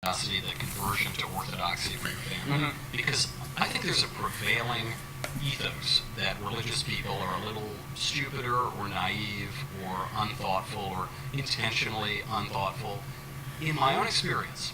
the conversion to orthodoxy for your family, because I think there's a prevailing ethos that religious people are a little stupider or naive or unthoughtful or intentionally unthoughtful. In my own experience,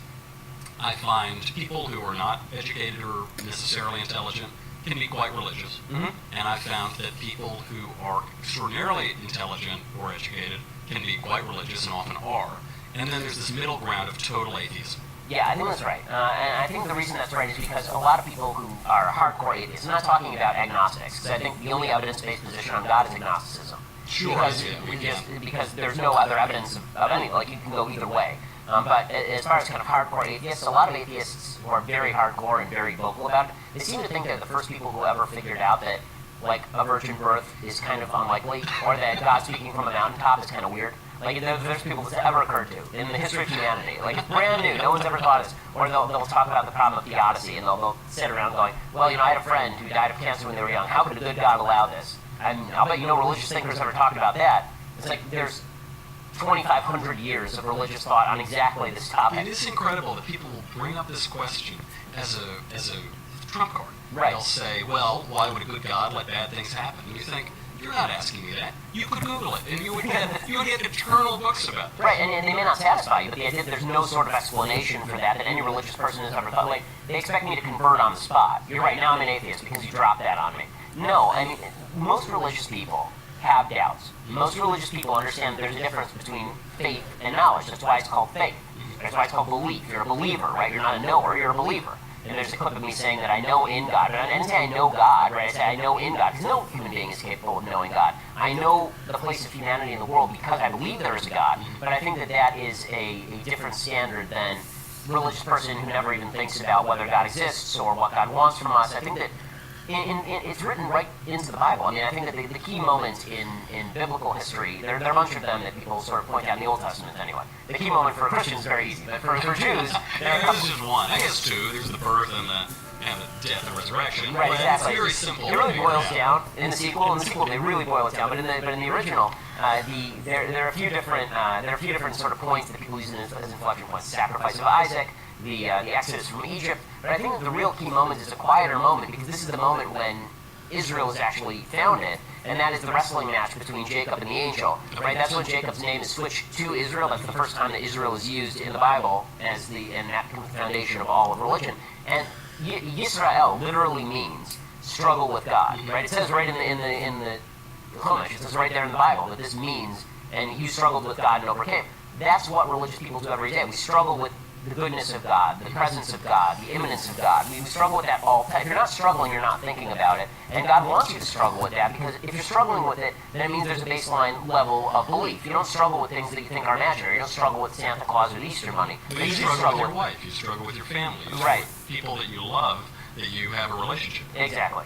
I find people who are not educated or necessarily intelligent can be quite religious, and I found that people who are extraordinarily intelligent or educated can be quite religious and often are. And then there's this middle ground of total atheism. Yeah, I think that's right. And I think the reason that's right is because a lot of people who are hardcore atheists, I'm not talking about agnostics, because I think the only evidence-based position on God is agnosticism. Sure, Because there's no other evidence of any, like you can go either way. But as far as kind of hardcore atheists, a lot of atheists who are very hardcore and very vocal about it, they seem to think that the first people who ever figured out that, like, a virgin birth is kind of unlikely, or that God speaking from a mountaintop is kind of weird. Like, there's people that's ever occurred to in the history of humanity. Like, it's brand new. No one's ever thought of this. Or they'll talk about the problem of theodicy, and they'll sit around going, well, I had a friend who died of cancer when they were young. How could a good God allow this? And I'll bet religious thinkers ever talked about that. It's like there's 2,500 years of religious thought on exactly this topic. It is incredible that people will bring up this question as a trump card. Right. They'll say, well, why would a good God let bad things happen? And you think, you're not asking me that. You could Google it, and you would get eternal books about it. Right, and they may not satisfy you, but the idea that there's no sort of explanation for that any religious person has ever thought. Like, they expect me to convert on the spot. You're right, now I'm an atheist because you dropped that on me. No, I mean, most religious people have doubts. Most religious people understand that there's a difference between faith and knowledge. That's why it's called faith. That's why it's called belief. You're a believer, right? You're not a knower, you're a believer. And there's a clip of me saying that I know in God. And I didn't say I know God, right? I say I know in God, because no human being is capable of knowing God. I know the place of humanity in the world because I believe there is a God, but I think that that is a different standard than a religious person who never even thinks about whether God exists or what God wants from us. I think that it's written right into the Bible. I mean, I think that the key moments in biblical history, there are a bunch of them that people sort of point out in the Old Testament anyway. The key moment for a Christian is very easy, but for Jews, there are a couple. This is one. I guess two. There's the birth and the death and resurrection. Right, exactly. It's very simple. It really boils down in the sequel. In the sequel, they really boil it down. But in the original, there are a few different sort of points that people use as inflection points. The sacrifice of Isaac, the exodus from Egypt. But I think that the real key moment is a quieter moment, because this is the moment when Israel is actually founded, and that is the wrestling match between Jacob and the angel. Right? That's when Jacob's name is switched to Israel. That's the first time that Israel is used in the Bible and that becomes the foundation of all of religion. And Yisrael literally means struggle with God. Right? It says right in the Chumash, it says right there in the Bible that this means, and you struggled with God and overcame. That's what religious people do every day. We struggle with the goodness of God, the presence of God, the immanence of God. We struggle with that all the time. If you're not struggling, you're not thinking about it. And God wants you to struggle with that, because if you're struggling with it, then it means there's a baseline level of belief. You don't struggle with things that you think are imaginary. You don't struggle with Santa Claus or the Easter Bunny. But you struggle with your wife. You struggle with your family. You struggle right. with people that you love, that you have a relationship with. Exactly.